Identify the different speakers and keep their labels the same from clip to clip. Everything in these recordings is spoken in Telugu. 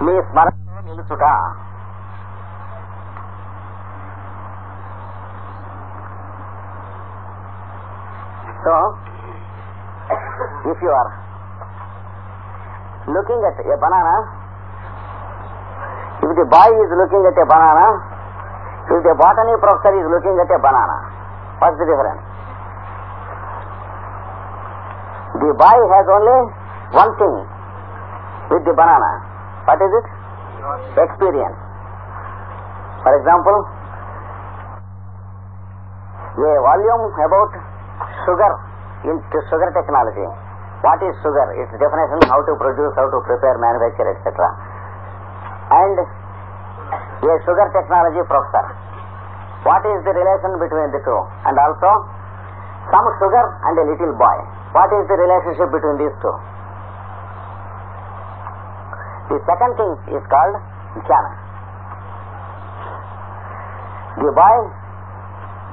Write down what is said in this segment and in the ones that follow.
Speaker 1: Me స్మరణలో నిలుచుట. So, if you are looking at a banana, if the boy is looking at a banana, if the botany professor is looking at a banana, what's the difference? The boy has only one thing with the banana. What is it? Experience. For example, a volume about sugar into sugar technology. What is sugar? Its definition, how to produce, how to prepare, manufacture, etc. And a sugar technology professor. What is the relation between the two? And also some sugar and a little boy. What is the relationship between these two? The second thing is called jnana. The boy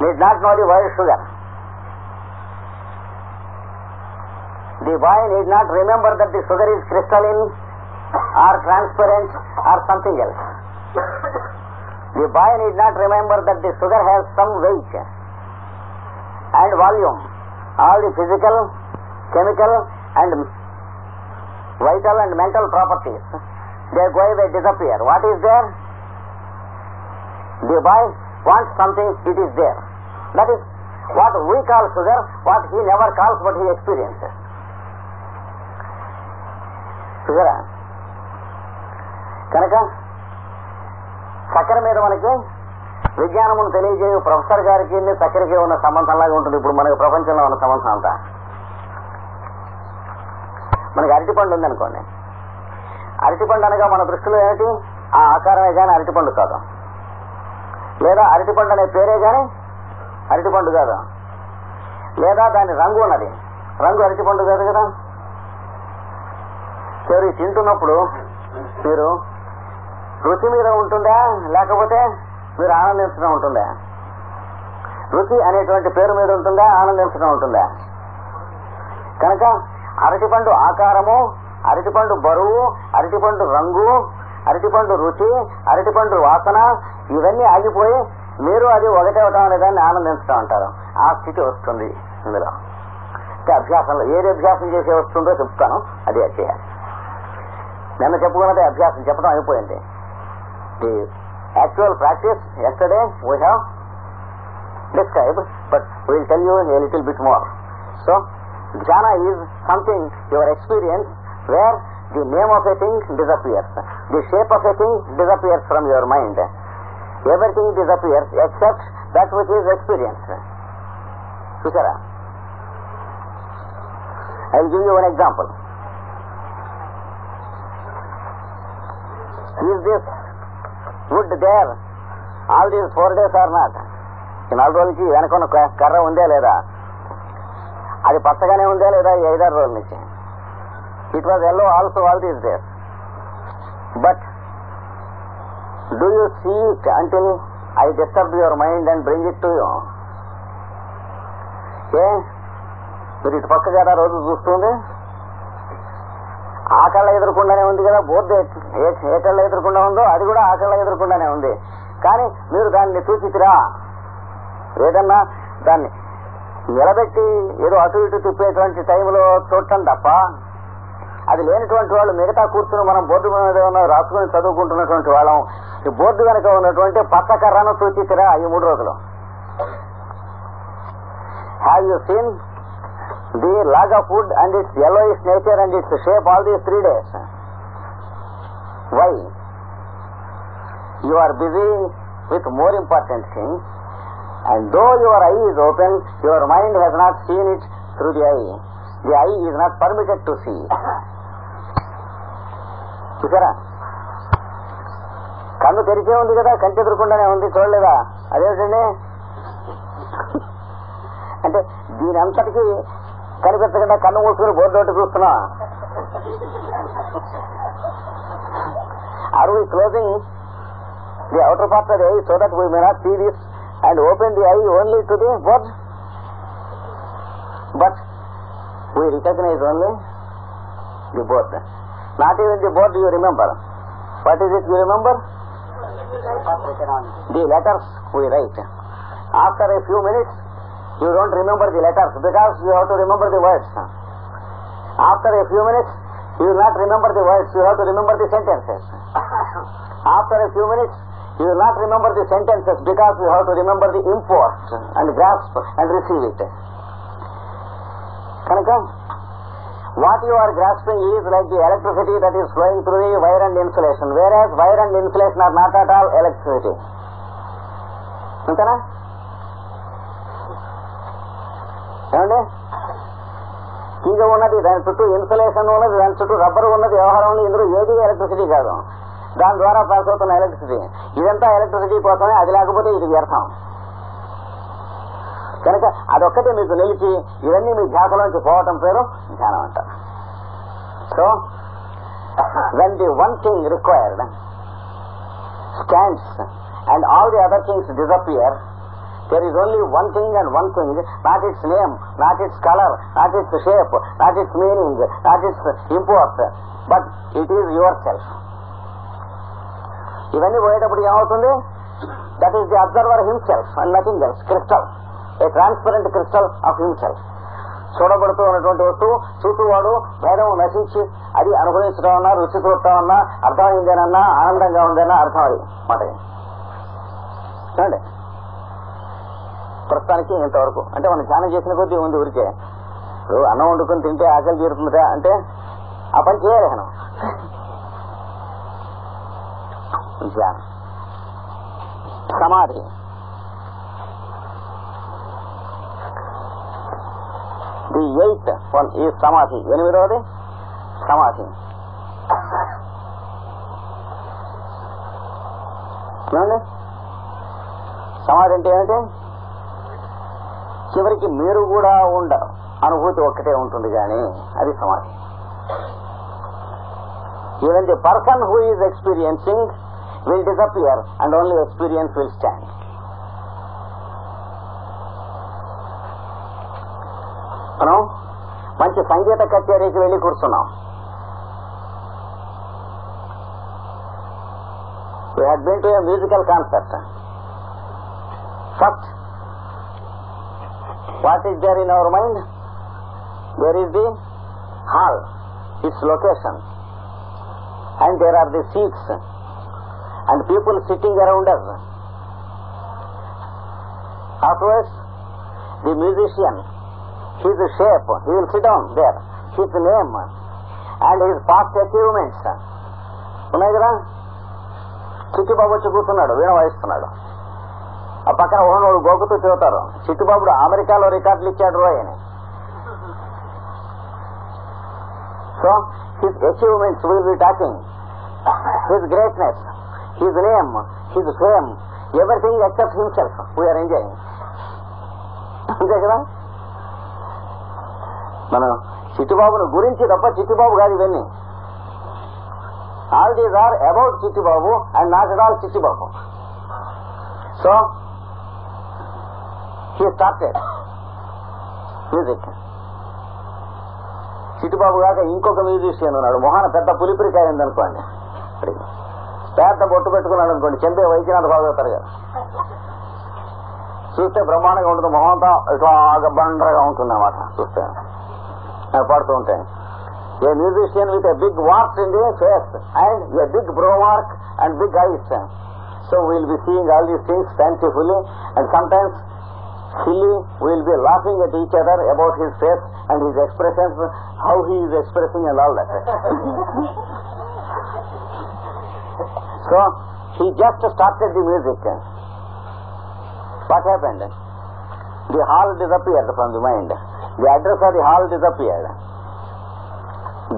Speaker 1: need not know the word sugar. The boy need not remember that the sugar is crystalline or transparent or something else. The boy need not remember that the sugar has some weight and volume. All the physical, chemical and vital and mental properties, they go away, disappear. What is there? The boy wants something, it is there. That is what we call sugar, what he never calls, but he experiences. Sugar. కనుక చక్కెర మీద మనకి విజ్ఞానమును తెలియజేయ ప్రొఫెసర్ గారికి చక్కెరకి ఉన్న సంబంధంలాగా ఉంటుంది. ఇప్పుడు మనకి ప్రపంచంలో ఉన్న సంబంధం అంతా. మనకి అరటిపండు ఉందనుకోండి, అరటిపండు అనగా మన దృష్టిలో ఏమిటి? ఆ ఆకారమే కానీ అరటిపండు కాదు, లేదా అరటిపండు అనే పేరే కానీ అరటిపండు కాదు, లేదా దాని రంగు ఉన్నది, రంగు అరటిపండు కాదు కదా. సరే, తింటున్నప్పుడు మీరు రుచి మీద ఉంటుందా, లేకపోతే మీరు ఆనందించడం ఉంటుందా? రుచి అనేటువంటి పేరు మీద ఉంటుందా, ఆనందించడం ఉంటుందా? కనుక అరటిపండు ఆకారము, అరటిపండు బరువు, అరటిపండు రంగు, అరటిపండు రుచి, అరటిపండు వాసన ఇవన్నీ ఆగిపోయి మీరు అది ఒకటవటం అనే దాన్ని ఆనందించడం అంటారు. ఆ స్థితి వస్తుంది ఇందులో. అంటే అభ్యాసంలో ఏది అభ్యాసం చేసే వస్తుందో చెప్తాను, అది చేయాలి. నిన్న చెప్పుకున్నదే అభ్యాసం చెప్పడం అయిపోయింది. The actual practice yesterday we have described, but will tell you a little bit more. So jhana is something, your experience, where the name of a thing disappears, the shape of a thing disappears from your mind. Everything disappears except that which is experienced. Sushara, I will give you one example. Is this wood there all these 4 days or not? ఈ 4 రోజులకి వెనకొన్న కర్ర ఉందే లేదా? అది పచ్చగానే ఉందా లేదా? 5-6 రోజుల నుంచి. It was yellow also all these days. But do you see it until I disturb your mind and bring it to you? ఏ మీరు ఇటు పక్క కదా రోజు చూస్తుంది, ఆ కళ్ళ ఎదురకుండానే ఉంది కదా. బోర్డు ఏ కళ్ళ ఎదురకుండా ఉందో అది కూడా ఆ కళ్ళ ఎదురకుండానే ఉంది. కానీ మీరు దాన్ని చూచితిరా? ఏదన్నా దాన్ని నిలబెట్టి ఏదో అటు ఇటు తిప్పేటువంటి టైంలో చూడటం తప్ప, అది లేనటువంటి వాళ్ళు మిగతా కూర్చుని మనం బోర్డు మీద రాసుకుని చదువుకుంటున్నటువంటి వాళ్ళం ఈ బోర్డు వెనక ఉన్నటువంటి పచ్చ కర్రను చూచితిరా ఈ 3 రోజులు? Have you seen the log of wood and its yellowish nature and its shape all these 3 days? Why? You are busy with more important things, and though your eye is open, your mind has not seen it through the eye. The eye is not permitted to see. చూసారా? కన్ను తెరిచే ఉంది కదా, కంటి ఎదురకుండానే ఉంది, చూడలేదా? అదేంటండి అంటే దీని అంతటికి కనిపించకుండా కన్ను మూసుకుని బోర్డు ఒకటి చూస్తున్నా. Are we closing the outer part of the eye so that we may not see this and open the eye only to the board? But we recognize only the board. Not even the board you remember. What is it you remember? The letters we write. After a few minutes, you don't remember the letters because you have to remember the words. After a few minutes, you will not remember the words, you have to remember the sentences. After a few minutes, you will not remember the sentences because you have to remember the import and grasp and receive it. Kanaka, what you are grasping is like the electricity that is flowing through the wire and insulation, whereas wire and insulation are not at all electricity. Antana? ఏమండి తీగ ఉన్నది, దాని చుట్టూ ఇన్సులేషన్ ఉన్నది, దాని చుట్టూ రబ్బర్ ఉన్నది, వ్యవహారం ఉంది. ఇందులో ఏది ఎలక్ట్రిసిటీ కాదు. దాని ద్వారా పాస్ అవుతున్న ఎలక్ట్రిసిటీ ఇదంతా ఎలక్ట్రిసిటీ కోసమే. అది లేకపోతే ఇది వ్యర్థం. కనుక అదొక్కటే మీకు నిలిచి ఇవన్నీ మీ ధ్యాసలోంచి పోవటం పేరు ధ్యానం అంటారు. So when the one thing required stands and all the other things disappear, there is only one thing and one thing, not its name, not its color, not its shape, not its meaning, not its import, but it is yourself. ఇవన్నీ పోయేటప్పుడు ఏమవుతుంది? That is the observer himself and nothing else. Crystal, a transparent crystal of himself. చూడబడుతూ ఉన్నటువంటి వస్తువు చుట్టూ వాడు భేదం నశించి అది అనుభవించడం అన్నా, రుచి చూడటం అన్నా, అర్థమైందేనన్నా, ఆనందంగా ఉందన్నా అర్థం అది మాట. చూడండి, ప్రస్తుతానికి ఇంతవరకు అంటే మనం ధ్యానం చేసిన కొద్దీ ఉంది ఊరికే. ఇప్పుడు అన్నం వండుకుని తింటే ఆకలి తీరుతుందా అంటే ఆ పని చేయాలి మనం. ధ్యానం, సమాధి. ది ఎయిత్ వన్ ఈ సమాధి. 8వది సమాధి. చూడండి, సమాధి అంటే ఏమిటి? చివరికి మీరు కూడా ఉండరు, అనుభూతి ఒక్కటే ఉంటుంది కానీ అది సమాధి. Even the person who is experiencing will disappear and only experience will stand. మనం మంచి సంగీత కచేరీకి వెళ్ళి కూర్చున్నాం. We had been to a musical concert. First, what is there in our mind? There is the hall, its location, and there are the seats and people sitting around us. Afterwards, the musician, his shape, he will sit down there, his name and his past achievements. ఉన్నాయి కదా, చిట్టుబాబు వచ్చి కూర్చున్నాడు, వీణ వాయిస్తున్నాడు. ఆ పక్కన ఓనోడు గోకుతూ చూతారు, చిట్టుబాబుడు అమెరికాలో రికార్డులు ఇచ్చాడు అని. So his achievements will be talking, his greatness, his name, his fame, everything except himself we are enjoying. అంతే కదా, మనం చిట్టుబాబును గురించి తప్ప చిట్టుబాబు కాదు ఇవన్నీ. All these are about Chittibabu and not at all Chittibabu. So he started music. Chittibabu కాక ఇంకొక మ్యూజిషియన్ ఉన్నాడు, మొహాన పెద్ద పులిపిరికాయ ఉందనుకోండి, పెద్ద బొట్టు పెట్టుకున్నాడు అనుకోండి, చెంపే వైద్యనాథ్ బాగా అవుతారు కదా, చూస్తే బ్రహ్మాండంగా ఉంటుంది, మొహంతో ఇట్లాగా బండగా ఉంటుంది అన్నమాట చూస్తే పాడుతూ ఉంటాయి. A musician with a big wart in the face and a big brow mark and big eyes. So will be seeing all these things fancifully and sometimes silly, we will be laughing at each other about his face and his expressions, how he is expressing and all that. So he just started the music. What happened? The hall disappeared from the mind. The address of the hall disappeared.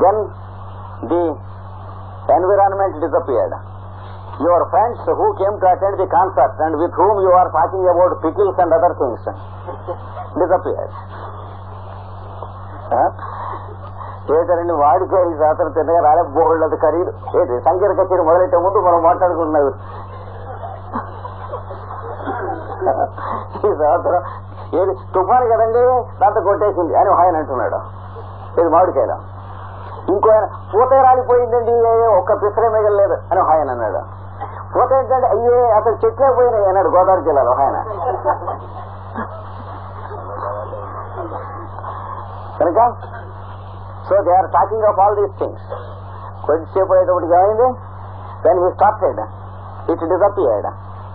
Speaker 1: Then the environment disappeared. Your friends who came to attend the concert and with whom you are talking about pickles and other things disappeared. ఏటండి వాడికే ఈ శాస్త్రం తిన్నగా రాలే బోళ్ళది ఖరీదు. ఏంటి సంగీత కచేరీ మొదలెట్టే ముందు మనం మాట్లాడుకుంటున్నాం, ఈ శాస్త్రం ఏది తుఫాను కదండి దాంతో కొట్టేసింది అని ఆయన అంటున్నాడు. ఇది మామిడికాయలో ఇంకో ఆయన పూతే రాలిపోయిందండి ఒక్క పిసరే మిగలలేదు అని ఒక ఆయన అన్నాడు. పూత ఏంటంటే అయ్యే అసలు చెట్లే పోయినాయి అన్నాడు గోదావరి జిల్లాలో ఒక ఆయన. కనుక so they are talking of all these things. కొద్దిసేపు అయ్యేటప్పటికి ఏమైంది? When he started it disappeared,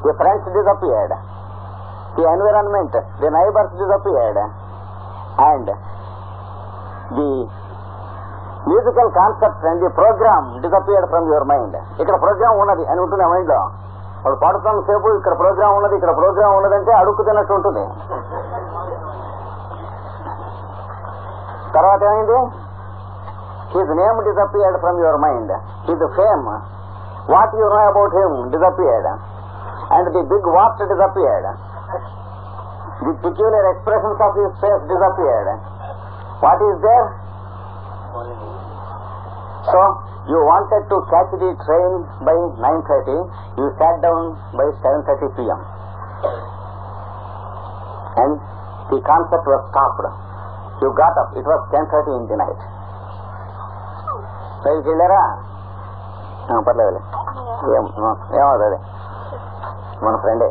Speaker 1: the friends disappeared, the environment, the neighbours disappeared, and the musical concept and the programme disappeared from your mind. ఇక్కడ ప్రోగ్రామ్ ఉన్నది అని ఉంటుంది ఆ మైండ్ లో. వాడు పాడుతున్న సేపు ఇక్కడ ప్రోగ్రామ్ ఉన్నది, ఇక్కడ ప్రోగ్రామ్ ఉన్నదంటే అడుక్కు తిన్నట్టు ఉంటుంది. తర్వాత ఏమైంది? His name disappeared from your mind, his fame, what you know about him disappeared, and the big what disappeared, the peculiar expressions of his face disappeared. What is there? So you wanted to catch the train by 9:30, you sat down by 7:30 p.m. and the concert was stopped. You got up, it was 10:30 in the night. Right, వెళ్ళారా? పర్లేదు, ఏమవుతుంది మన ఫ్రెండే.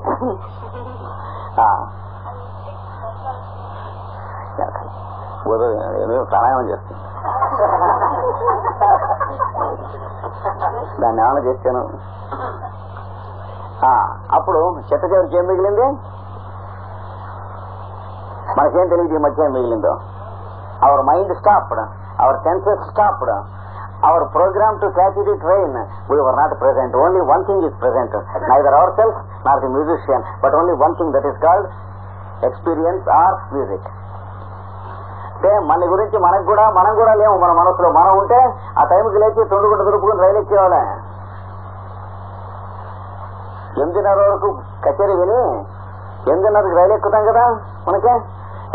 Speaker 1: ప్రాణాయామం చేస్తుంది, దాన్ని ఏమైనా చేశాను. అప్పుడు చెత్త చివరికి ఏం మిగిలింది? మనకేం తెలియదు ఈ మధ్య ఏం మిగిలిందో. Our mind stopped, our senses stopped, our program to catch the train, we were not present. Only one thing is present, neither ourselves nor the musician, but only one thing, that is called experience or music. మన గురించి మనం కూడా లేము. మన మనసులో మనం ఉంటే ఆ టైంకి లేచి తొండుగుంట దొరుకుని రైలు ఎక్కేవాళ్ళే. 8:30 వరకు కచేరీ విని 8:30కి రైలు ఎక్కుతాం కదా. మనకే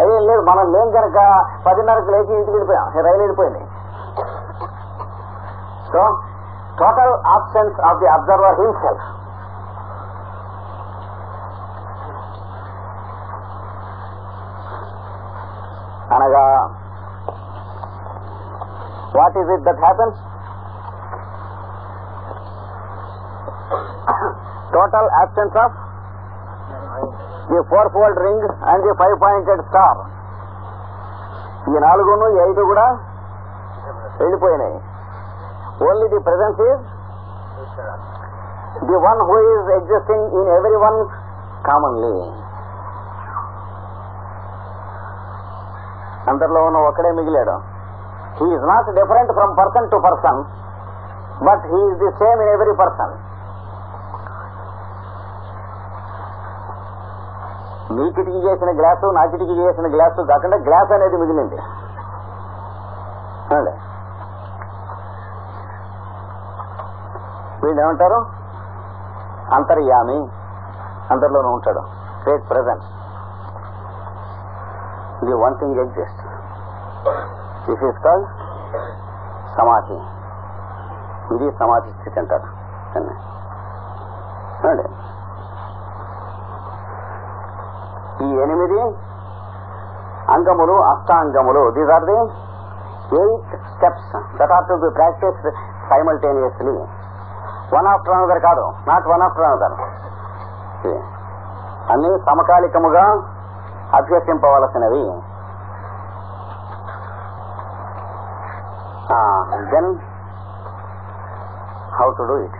Speaker 1: అదే లేదు, మనం లేం కనుక 10:30కి లేచి ఇంటికి వెళ్ళిపోయాం, రైలు వెళ్ళిపోయింది. So total absence of the observer himself. అనగా what is it that happens? Total absence of the four-fold ring and the five-pointed star. ఈ 4 ఈ 5 కూడా వెళ్ళిపోయినాయి. Only the presence is the one who is existing in everyone commonly. అందరిలో ఉన్న ఒక్కడే మిగిలాడు. He is not different from person to person, but he is the same in every person. నీ కిటికీ చేసిన గ్లాసు నా కిటికీ చేసిన గ్లాసు కాకుండా గ్లాస్ అనేది మిగిలింది. వీళ్ళు ఏమంటారు? అంతర్యామి, అందరిలోనూ ఉంటాడు. Great presence, the one thing exist. This is called samadhi. ఇది సమాధి స్థితి అంటారు. ఈ 8 అంగములు, అష్టాంగములు, these are the 8 steps that are to be practiced simultaneously, one after another కాదు, not one after another. అన్ని సమకాలికముగా అభ్యసింపవలసినవి. Then how to do it?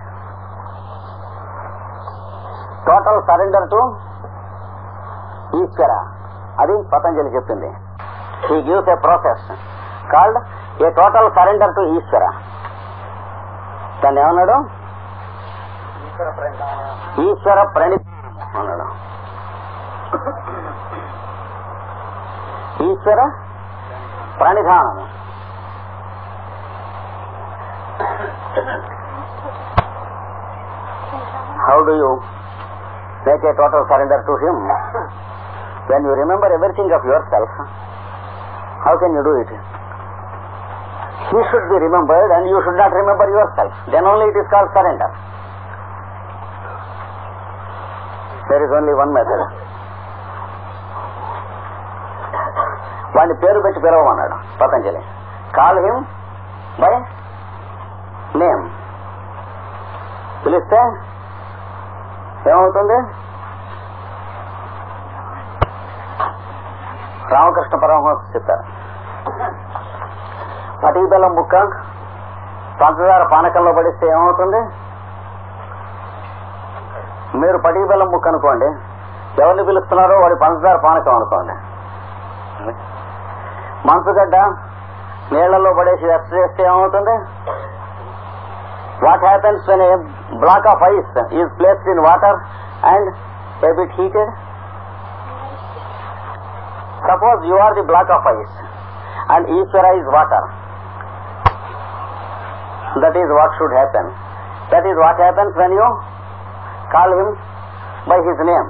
Speaker 1: Total surrender to ఈశ్వర, అది పతంజలి చెప్పింది. He gives a process called a total surrender to ఈశ్వర. దాన్ని ఏమన్నాడు? ఈశ్వర ప్రణిధానం అన్నాడు. ఈశ్వర ప్రణిధానము. How do you make a total surrender to him? When you remember everything of yourself, how can you do it? He should be remembered and you should not remember yourself. Then only it is called surrender. There is only one method. వాడిని పేరు పెట్టి పిలవమన్నాడు Patanjali. Call him by name. పిలిస్తే ఏమవుతుంది? రామకృష్ణ పరమహంస చెప్తారు, పటికి బెల్లం ముక్క పంచదార పానకంలో పడిస్తే ఏమవుతుంది? మీరు పటికి బెల్లం ముక్క అనుకోండి, ఎవరిని పిలుస్తున్నారో వాడి పంచదార పానకం అనుకోండి. మంచుగడ్డ నీళ్లలో పడేసి వెస్ట్ చేస్తే ఏమవుతుంది? What happens when a black of ice is placed in water and A bit heated? Suppose you are the block of ice and Ishvara is water. That is what should happen. That is what happens when you call him by his name.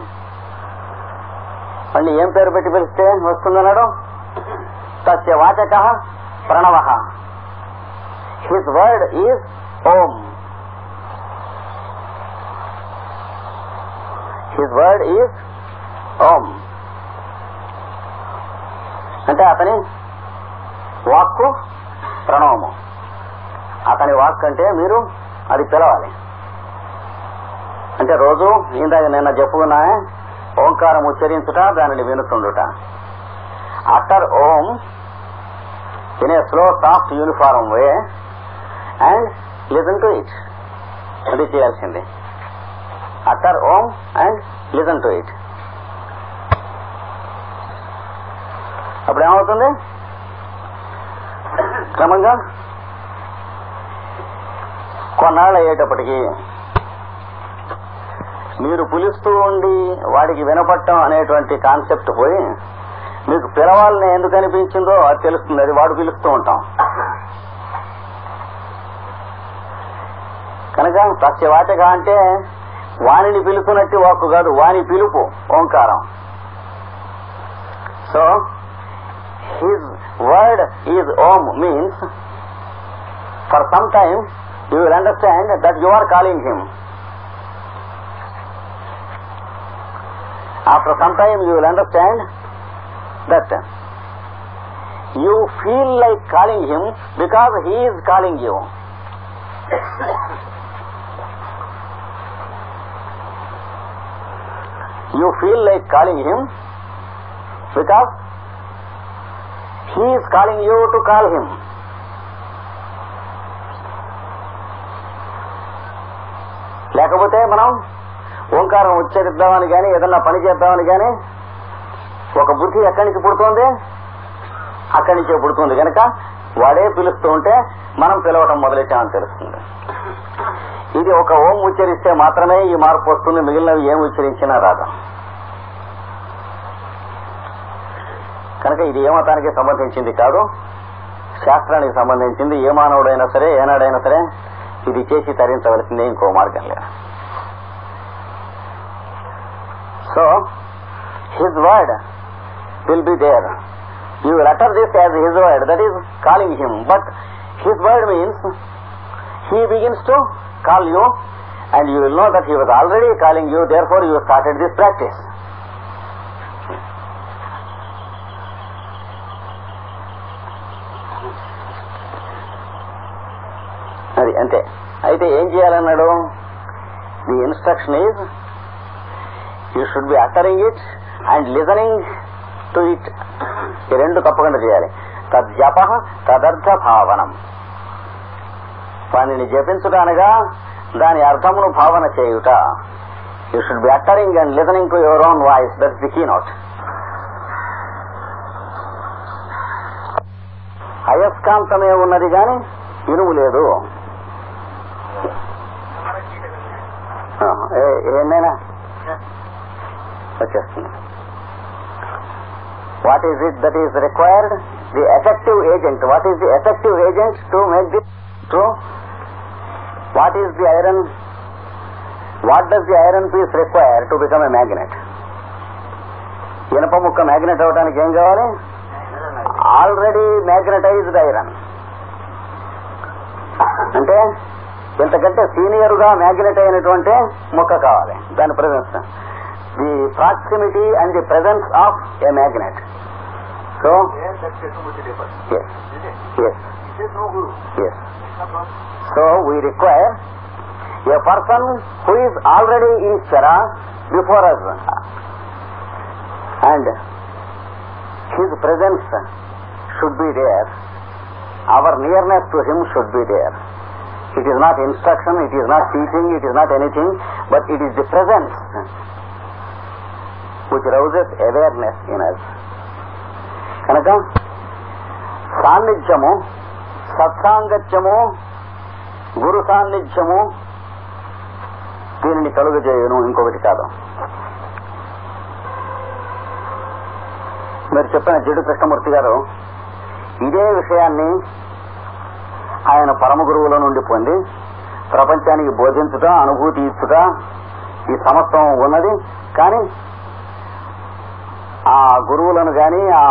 Speaker 1: And ఏం పేరు పెట్టి పిలిస్తే వస్తుందన్నాడు? తస్య వాచకః ప్రణవః. His word is Om. His word is Om. అంటే అతని వాక్కు ప్రణవము. అతని వాక్ అంటే మీరు అది పిలవాలి. అంటే రోజు ఇందాక నిన్న చెప్పుకున్నా ఓంకారం ఉచ్చరించుట, దానిని వినుతుండుట. Utter Om in a slow soft uniform way and listen to it. అది చేయాల్సింది. Utter Om and listen to it. అప్పుడు ఏమవుతుంది? క్రమంగా కొన్నాళ్ళు అయ్యేటప్పటికీ మీరు పిలుస్తూ ఉండి వాడికి వినపడటం అనేటువంటి కాన్సెప్ట్ పోయి మీకు పిలవాలని ఎందుకు అనిపించిందో అది తెలుస్తుంది. అది వాడు పిలుస్తూ ఉంటాం కనుక తస్య వాచక అంటే వాణిని పిలుపునట్టు వాక్కు కాదు, వాని పిలుపు ఓంకారం. So his word is Om means for some time you will understand that you are calling him. After some time you will understand that you feel like calling him because he is calling you. You feel like calling him because he is calling you to call him. లేకపోతే మనం ఓంకారం ఉచ్చరిద్దామని కానీ ఏదన్నా పని చేద్దామని కానీ ఒక బుద్ధి ఎక్కడి నుంచి పుడుతోంది? అక్కడి నుంచే పుడుతుంది. కనుక వాడే పిలుస్తూ ఉంటే మనం పిలవటం మొదలెట్టామని తెలుస్తుంది. ఇది ఒక ఓం ఉచ్చరిస్తే మాత్రమే ఈ మార్పు వస్తుంది, మిగిలినవి ఏం ఉచ్చరించినా రాదు. కనుక ఇది ఏ మతానికి సంబంధించింది కాదు, శాస్త్రానికి సంబంధించింది. ఏ మానవుడైనా సరే ఏనాడైనా సరే ఇది చేసి తరించవలసిందే, ఇంకో మార్గం లేదు. So his word will be there. You will utter this as his word, that is calling him. But his word means he begins to call you and you will know that he was already calling you, therefore you started this practice. అది అంతే. అయితే ఏం చేయాలన్నాడు? The instruction is you should be uttering it and listening to it. ఈ రెండు తప్పకుండా చేయాలి. తజ్జప తదర్థ భావనం. వానిని జపించుట అనగా దాని అర్థమును భావన చేయుట. You should be uttering and listening to your own voice. That is the key note. అయస్కాంతమే ఉన్నది కానీ ఇనుము లేదు. ఏమైనా వచ్చేస్తుంది. What is it that is required? The effective agent. What is the effective agent to make this true? What is the iron? What does the iron piece require to become a magnet? ఇనప ముక్క మ్యాగ్నెట్ అవడానికి ఏం కావాలి? Already magnetized iron. అంటే ఇంతకంటే సీనియర్ గా మ్యాగ్నెట్ అయినటువంటి ముక్క కావాలి. దాని presence, the proximity and the presence of a magnet. So,
Speaker 2: Yes, that's with the difference.
Speaker 1: yes,
Speaker 2: Is it?
Speaker 1: yes,
Speaker 2: It is no guru.
Speaker 1: yes.
Speaker 2: It's not wrong.
Speaker 1: So we require a person who is already in Shara before us, and his presence should be there. Our nearness to him should be there. It is not instruction, it is not teaching, it is not anything, but it is the presence which rouses awareness in us. కనుక సాన్నిధ్యము, సత్సాంగత్యము, గురు సాన్నిధ్యము దీనిని కలుగజేయును, ఇంకొకటి కాదు. మీరు చెప్పిన జిడ్డు కృష్ణమూర్తి గారు ఇదే విషయాన్ని ఆయన పరమ గురువుల నుండి పొంది ప్రపంచానికి బోధించుట, అనుభూతి ఇచ్చుట ఈ సమస్తం ఉన్నది. కానీ ఆ గురువులను గాని ఆ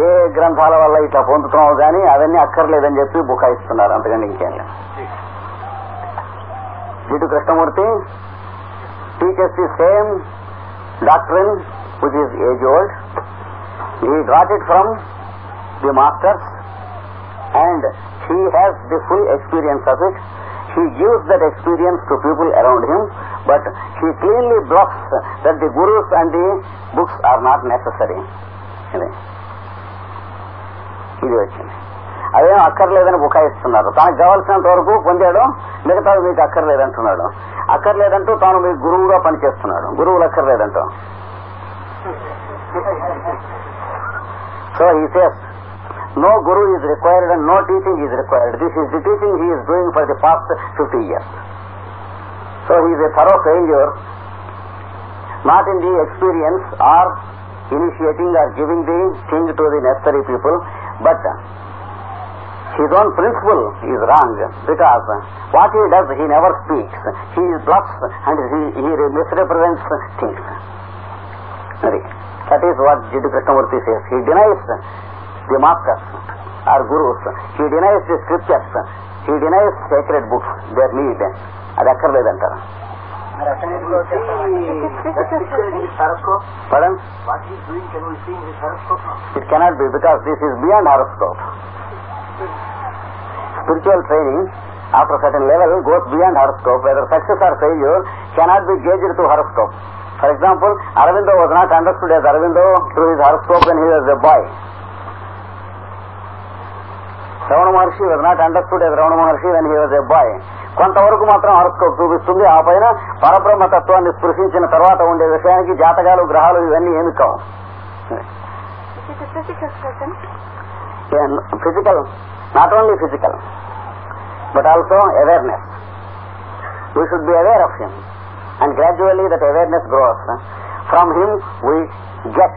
Speaker 1: ఏ గ్రంథాల వల్ల ఇట్లా పొందుతున్నావు గాని అవన్నీ అక్కర్లేదని చెప్పి బుకాయిస్తున్నారు. అంతకంటే ఇంకేం లేదు. Jiddu Krishnamurti teaches the same doctrine which is age old. He got it from the masters and he has the full experience of it. He gives that experience to people around him, but he cleanly blocks that the gurus and the books are not necessary. ఇది వచ్చింది. అదేం అక్కర్లేదని బుకాయిస్తున్నారు. తనకు కావాల్సినంత వరకు పొందాడు, మిగతాది మీకు అక్కర్లేదంటున్నాడు. అక్కర్లేదంటూ తాను మీకు గురువుగా పనిచేస్తున్నాడు. గురువులు అక్కర్లేదంటూ. So he says, no guru is required and no teaching is required. This is the teaching he is doing for the past 50 years. So he is a thorough failure, not in the experience or initiating or giving the thing to the necessary people, but his own principle is wrong, because what he does, he never speaks. He blocks and he misrepresents things. That is what Jiddu Krishnamurti says. He denies the masters or gurus. He denies the scriptures. He denies sacred books, their need. అది అక్కర్లేదంటారు. Pardon?
Speaker 2: What he is doing, can we see in his horoscope now?
Speaker 1: It cannot be, because this is beyond horoscope. Spiritual training after a certain level goes beyond horoscope. Whether success or failure cannot be gauged through horoscope. For example, Aurobindo was not understood as Aurobindo through his horoscope when he was a boy. Ramana Maharshi was not understood as Ramana Maharshi when he was a boy. కొంతవరకు మాత్రం హారోస్కోప్ చూపిస్తుంది. ఆ పైన పరబ్రహ్మ తత్వాన్ని స్పృశించిన తర్వాత ఉండే విషయానికి జాతకాలు, గ్రహాలు ఇవన్నీ ఏమి కావు. Physical, not only physical, but also awareness. We should be aware of him, and gradually that awareness grows. From him we get,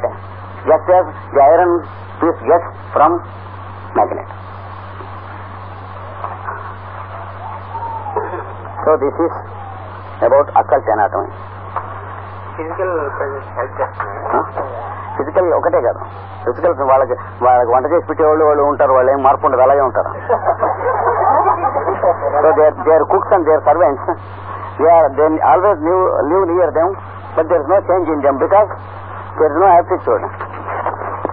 Speaker 1: just as the iron piece gets from magnet. So this is about occult anatomy.
Speaker 2: Physical presence helps us.
Speaker 1: Physical ఒకటే కాదు, ఫిజికల్ వాళ్ళకి వంట చేసి పెట్టేవాళ్ళు వాళ్ళు ఉంటారు, వాళ్ళు ఏం మార్పు ఉండదు, అలాగే ఉంటారు. So they are cooks and they are servants. They always live near them, but there is no change in them, because there is no aptitude.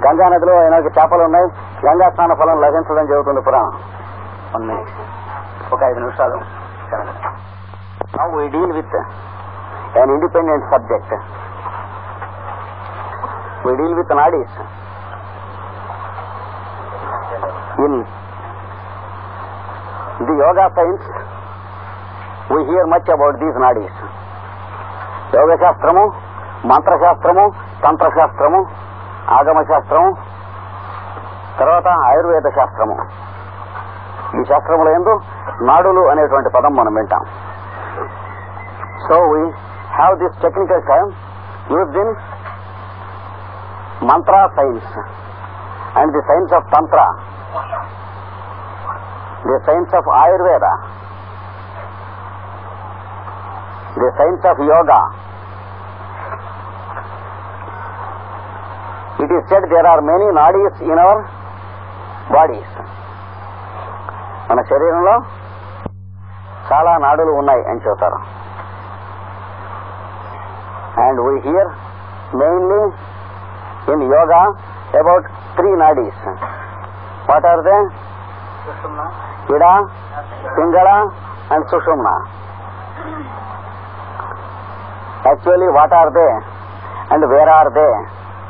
Speaker 1: Ganga నదిలో ఎన్నో చేపలు ఉన్నాయి, గంగా స్నాన ఫలం లభించదని చెబుతుంది పురాణం. 1 minute, ఒక 5 నిమిషాలు. Now we deal with an independent subject. We deal with nadis. In the yoga science, we hear much about these nadis. Yoga శాస్త్రము, మంత్ర శాస్త్రము, తంత్ర శాస్త్రము, ఆగమ శాస్త్రము, తర్వాత ఆయుర్వేద శాస్త్రము. ఈ శాస్త్రముల యందు నాడులు అనేటువంటి పదం మనం వింటాం. So we have this technical term used in mantra science and the science of tantra, the science of ayurveda, the science of yoga. It is said there are many nadis in our bodies. మన శరీరంలో చాలా నాడులు ఉన్నాయి అని చెబుతారు. And we hear mainly In yoga, about 3 nadis. What are they?
Speaker 2: Sushumna.
Speaker 1: Ida, Pingala and Sushumna. Actually, what are they? And where are they?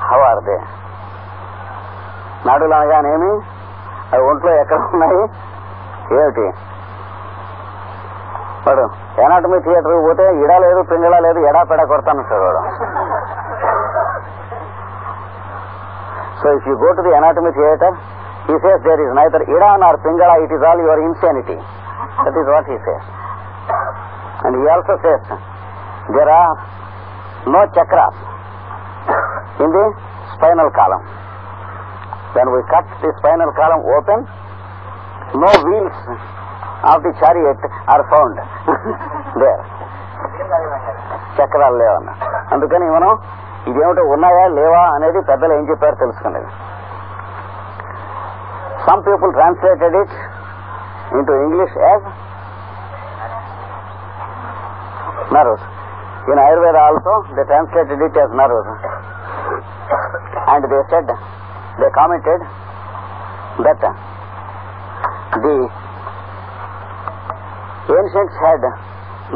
Speaker 1: How are they? నాడులు అనగానేమి, అవి ఒంట్లో ఎక్కడ ఉన్నాయి, ఏమిటి? వాడు ఎనాటమీ థియేటర్కి పోతే ఇడా లేదు, పింగళ లేదు, ఎడాపెడా కొడతాను సార్ వాడు. So if you go to the anatomy theater, he says there is neither ida nor pingala, it is all your insanity. That is what he says. And he also says there are no chakras in the spinal column. When we cut the spinal column open, no wheels of the chariot are found there. చక్రాలు లేవన్న. అందుకని మనం ఇదేమిటో ఉన్నాయా లేవా అనేది పెద్దలు ఏం చెప్పారో తెలుసుకునేది. Some people translated it into English as nerves. In Ayurveda also they translated it as nerves. And they said, they commented that the ancients had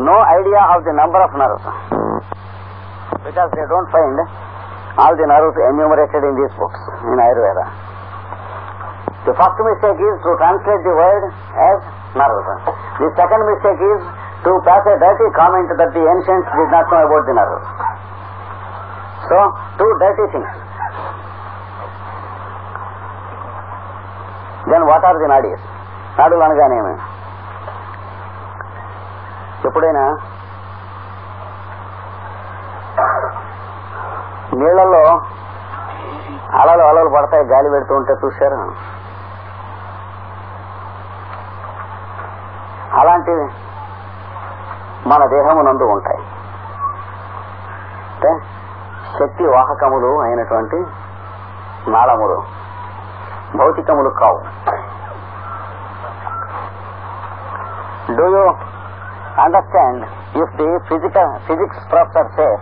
Speaker 1: no idea of the number of nerves because they don't find all the nerves enumerated in these books in Ayurveda. The first mistake is to translate the word as nerves. The second mistake is to pass a dirty comment that the ancients did not know about the nerves. So, two dirty things. Then what are the nadis? నాడులు అనగానేమి? ఎప్పుడైనా నీళ్లలో అలలు అలలు పడతాయి, గాలి పెడుతూ ఉంటే చూశారు? అలాంటివి మన దేహమునందు ఉంటాయి. అంటే శక్తి వాహకములు అయినటువంటి నాళములు, భౌతికములు కావు. Do you understand if the physics professor says